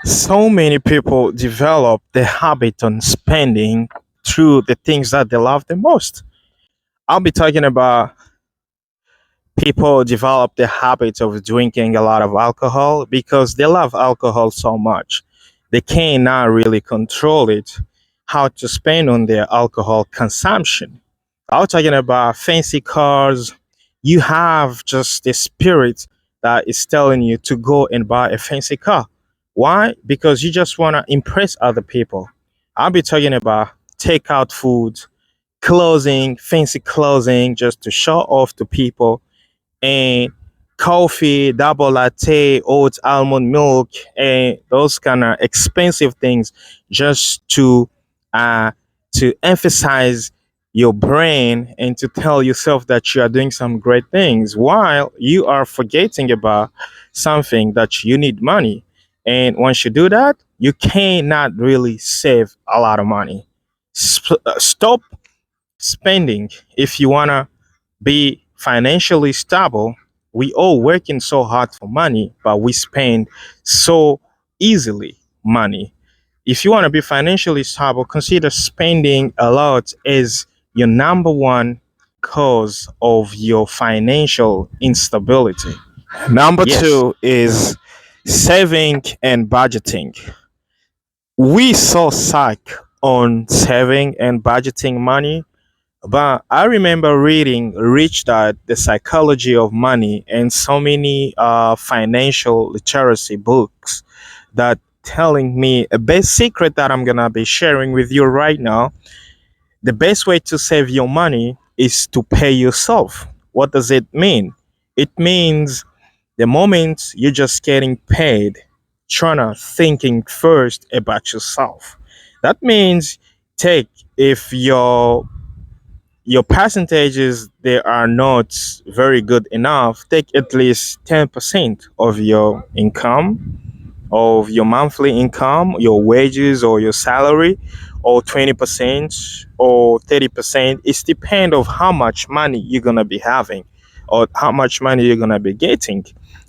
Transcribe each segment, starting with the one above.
So many people develop the habit on spending through the things that they love the most. I'll be talking about people develop the habit of drinking a lot of alcohol because they love alcohol so much. They cannot really control it, how to spend on their alcohol consumption. I was talking about fancy cars. You have just the spirit that is telling you to go and buy a fancy car. Why? Because you just want to impress other people. I'll be talking about takeout food, clothing, fancy clothing, just to show off to people, and coffee, double latte, oats, almond milk, and those kind of expensive things, just uh to emphasize your brain and to tell yourself that you are doing some great things while you are forgetting about something that you need money. And once you do that, you cannot really save a lot of money. Stop spending if you want to be financially stable. We all working so hard for money, but we spend so easily money. If you want to be financially stable, consider spending a lot as your number one cause of your financial instability. Number Yes. two is saving and budgeting. We so suck on saving and budgeting money, but I remember reading Rich Dad, The Psychology of Money, and so many financial literacy books that telling me a best secret that I'm gonna be sharing with you right now. The best way to save your money is to pay yourself. What does it mean? It means the moment you're just getting paid, trying to thinking first about yourself. That means take if your percentages they are not very good enough, take at least 10% of your income, of your monthly income, your wages or your salary, or 20% or 30%. It's depend of how much money you're gonna be having or how much money you're gonna be getting,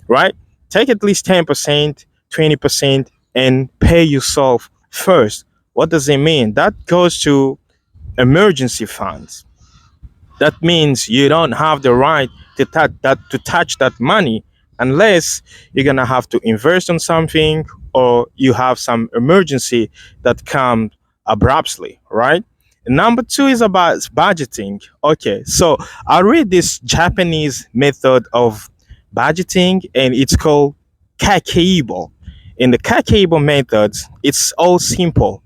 right? Take at least 10%, 20%, and pay yourself first. What does it mean? That goes to emergency funds. That means you don't have the right to touch that money unless you're gonna have to invest on something or you have some emergency that comes abruptly, right? Number two is about budgeting. Okay, so I read this Japanese method of budgeting and it's called kakeibo. In the kakeibo method, it's all simple.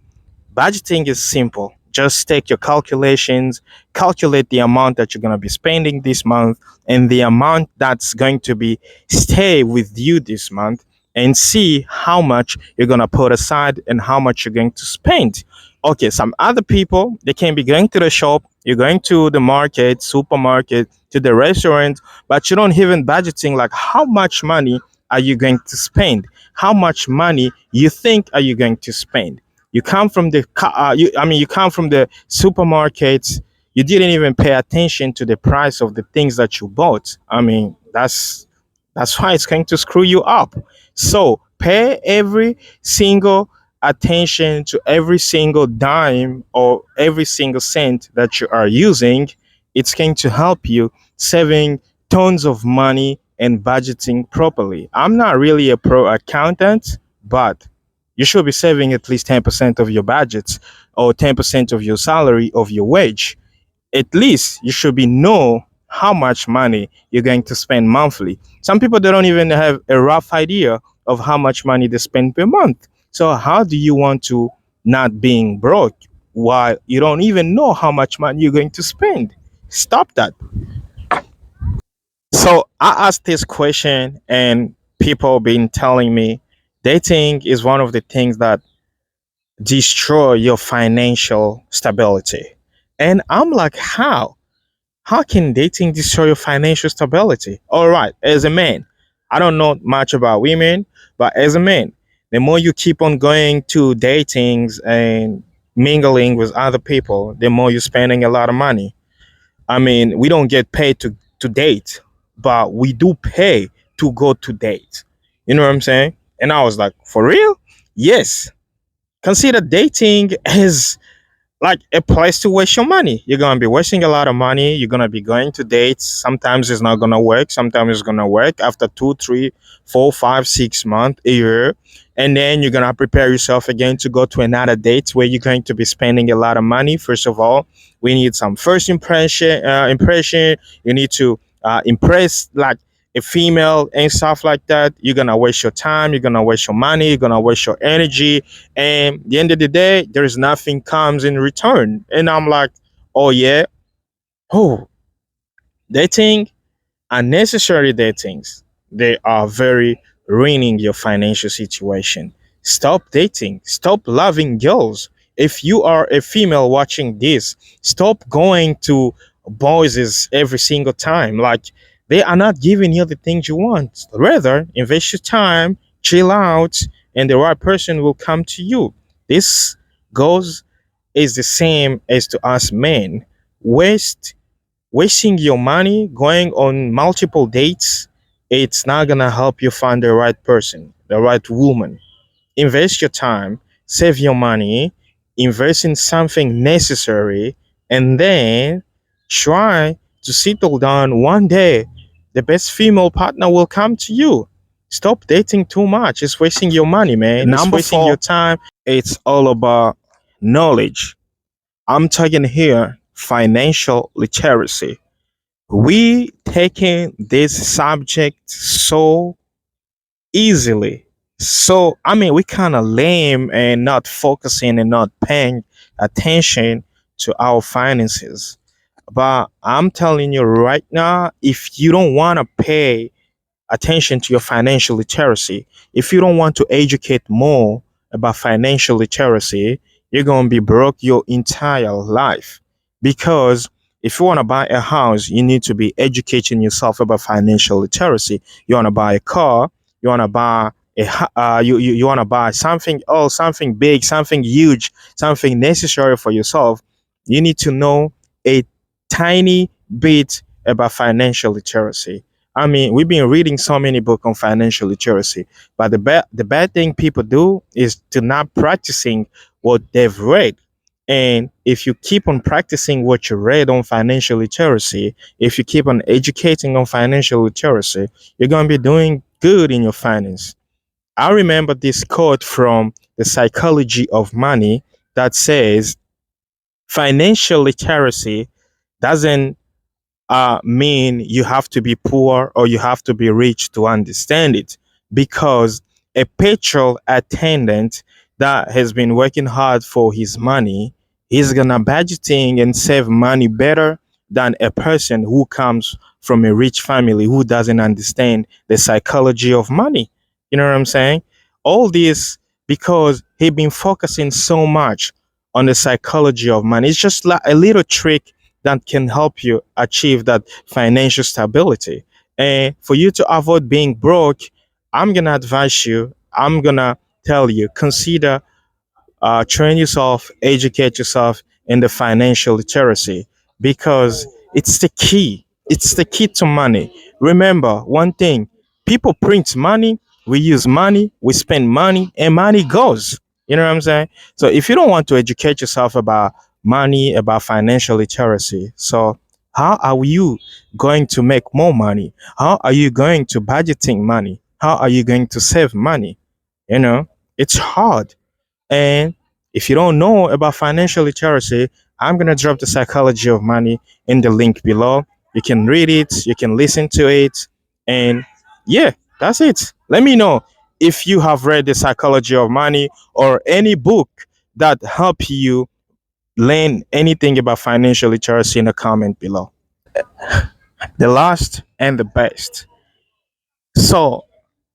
Budgeting is simple. Just take your calculations, calculate the amount that you're going to be spending this month and the amount that's going to be stay with you this month, and see how much you're going to put aside and how much you're going to spend. Okay, some other people, they can be going to the shop, you're going to the market, supermarket, to the restaurant, but you don't even budgeting like how much money are you going to spend? How much money you think are you going to spend? You come from the you come from the supermarket. You didn't even pay attention to the price of the things that you bought. I mean, that's why it's going to screw you up. So pay every single attention to every single dime or every single cent that you are using. It's going to help you saving tons of money and budgeting properly. I'm not really a pro accountant, but you should be saving at least 10% of your budgets or 10% of your salary of your wage. At least you should be know how much money you're going to spend monthly. Some people they don't even have a rough idea of how much money they spend per month. So how do you want to not being broke while you don't even know how much money you're going to spend? Stop that. So I asked this question and people been telling me dating is one of the things that destroy your financial stability. And I'm like, how? How can dating destroy your financial stability? All right, as a man, I don't know much about women, but as a man, the more you keep on going to datings and mingling with other people, the more you're spending a lot of money. I mean, we don't get paid to date, but we do pay to go to date. You know what I'm saying? And I was like, for real? Yes, consider dating as like a place to waste your money. You're gonna be wasting a lot of money. You're gonna be going to dates. Sometimes it's not gonna work. Sometimes it's gonna work after 2, 3, 4, 5, 6 months, a year, and then you're gonna prepare yourself again to go to another date where you're going to be spending a lot of money. First of all, we need some first impression. Impression. You need to impress like a female and stuff like that. You're gonna waste your time. You're gonna waste your money. You're gonna waste your energy, and at the end of the day, there's nothing comes in return. And I'm like, oh yeah, oh, dating, unnecessary datings, they are very ruining your financial situation. Stop dating. Stop loving girls. If you are a female watching this, stop going to boys every single time. Like, they are not giving you the things you want. Rather, invest your time, chill out, and the right person will come to you. This goes is the same as to us men. Waste Wasting your money going on multiple dates, it's not gonna help you find the right person, the right woman. Invest your time, save your money, invest in something necessary, and then try to settle down. One day the best female partner will come to you. Stop dating too much. It's wasting your money, man. It's Number wasting your four, time. It's all about knowledge. I'm talking here financial literacy. We taking this subject so easily. So I mean, we kind of lame and not focusing and not paying attention to our finances. But I'm telling you right now, if you don't want to pay attention to your financial literacy, if you don't want to educate more about financial literacy, you're going to be broke your entire life. Because if you want to buy a house, you need to be educating yourself about financial literacy. You want to buy a car, you want to buy you want to buy something, oh, something big, something huge, something necessary for yourself. You need to know a tiny bit about financial literacy. I mean, we've been reading so many books on financial literacy, but the bad thing people do is to not practicing what they've read. And if you keep on practicing what you read on financial literacy, if you keep on educating on financial literacy, you're going to be doing good in your finance. I remember this quote from The Psychology of Money that says financial literacy doesn't mean you have to be poor or you have to be rich to understand it, because a petrol attendant that has been working hard for his money, he's gonna budgeting and save money better than a person who comes from a rich family who doesn't understand the psychology of money. You know what I'm saying? All this because he been focusing so much on the psychology of money. It's just like a little trick that can help you achieve that financial stability. And for you to avoid being broke, I'm going to advise you, I'm going to tell you, consider train yourself, educate yourself in the financial literacy, because it's the key. It's the key to money. Remember one thing: people print money, we use money, we spend money, and money goes. You know what I'm saying? So if you don't want to educate yourself about money, about financial literacy, so how are you going to make more money? How are you going to budgeting money? How are you going to save money? You know, it's hard. And if you don't know about financial literacy, I'm going to drop the psychology of money in the link below. You can read it, you can listen to it. And yeah, that's it. Let me know if you have read the psychology of money or any book that help you learn anything about financial literacy in the comment below. The last and the best. So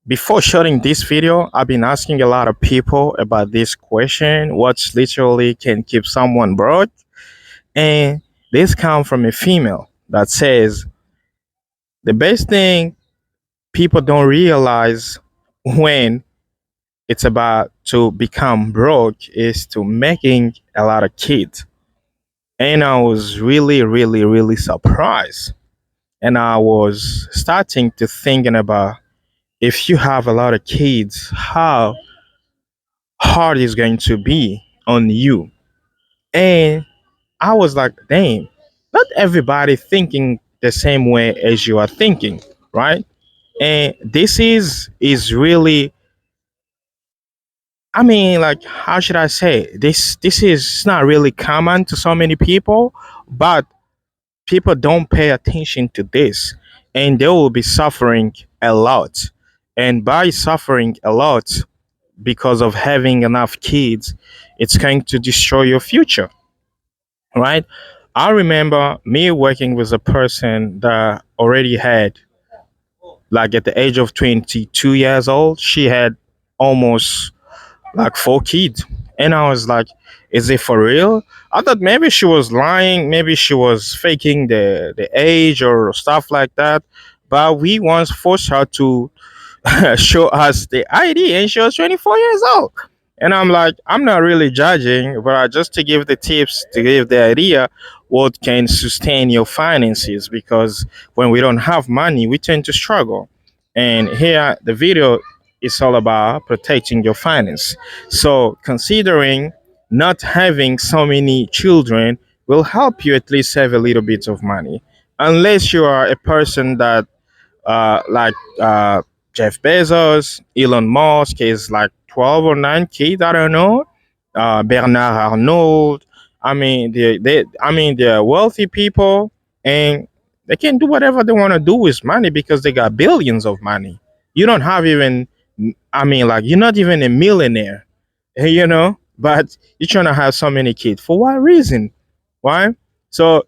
before shooting this video, I've been asking a lot of people about this question: what's literally can keep someone broke? And this comes from a female that says the best thing people don't realize when it's about to become broke is to making a lot of kids. And I was really, really, really surprised. And I was starting to thinking about, if you have a lot of kids, how hard it's going to be on you. And I was like, damn, not everybody thinking the same way as you are thinking, right? And this is really, I mean, like, how should I say? This is not really common to so many people, but people don't pay attention to this, and they will be suffering a lot. And by suffering a lot because of having enough kids, it's going to destroy your future, right? I remember me working with a person that already had, like, at the age of 22 years old, she had almost like four kids. And I was like, is it for real? I thought maybe she was lying, maybe she was faking the age or stuff like that. But we once forced her to show us the ID, and she was 24 years old. And I'm like, I'm not really judging, but just to give the tips, to give the idea what can sustain your finances. Because when we don't have money, we tend to struggle. And here, the video is all about protecting your finance. So, considering not having so many children will help you at least save a little bit of money. Unless you are a person that like Jeff Bezos, Elon Musk is like 12 or 9 kids, I don't know. Bernard Arnault. I mean, they're wealthy people, and they can do whatever they want to do with money because they got billions of money. You don't have even, I mean, like, you're not even a millionaire, but you're trying to have so many kids. For what reason? Why? So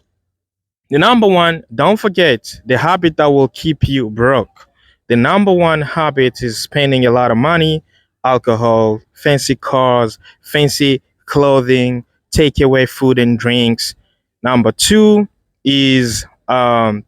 the number one, don't forget the habit that will keep you broke. The number one habit is spending a lot of money, alcohol, fancy cars, fancy clothing, takeaway food and drinks. Number two is not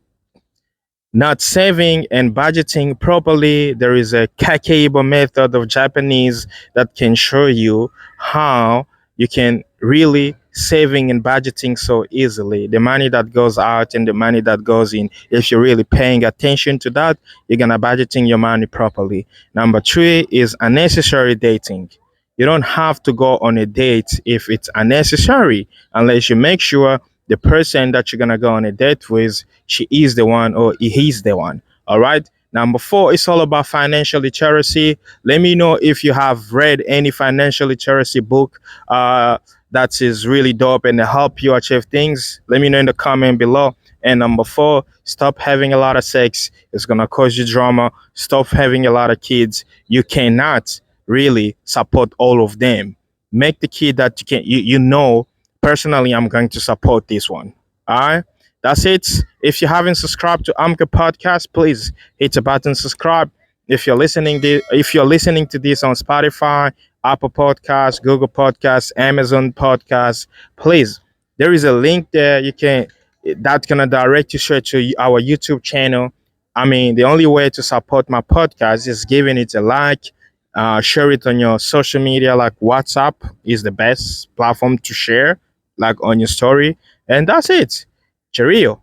saving and budgeting properly. There is a kakeibo method of Japanese that can show you how you can really saving and budgeting so easily. The money that goes out and the money that goes in. If you're really paying attention to that, you're gonna budgeting your money properly. Number three is unnecessary dating. You don't have to go on a date if it's unnecessary, unless you make sure the person that you're gonna go on a date with, she is the one or he's the one. All right. Number four, it's all about financial literacy. Let me know if you have read any financial literacy book that is really dope and help you achieve things. Let me know in the comment below. And number four, stop having a lot of sex. It's gonna cause you drama. Stop having a lot of kids. You cannot really support all of them. Make the kid that you know. Personally, I'm going to support this one. All right. That's it. If you haven't subscribed to Amka Podcast, please hit the button subscribe. If you're listening to this on Spotify, Apple Podcasts, Google Podcasts, Amazon Podcasts, please, there is a link there. That's gonna direct you straight to our YouTube channel. I mean, the only way to support my podcast is giving it a like, share it on your social media, like WhatsApp is the best platform to share, like on your story, and that's it. Cheerio.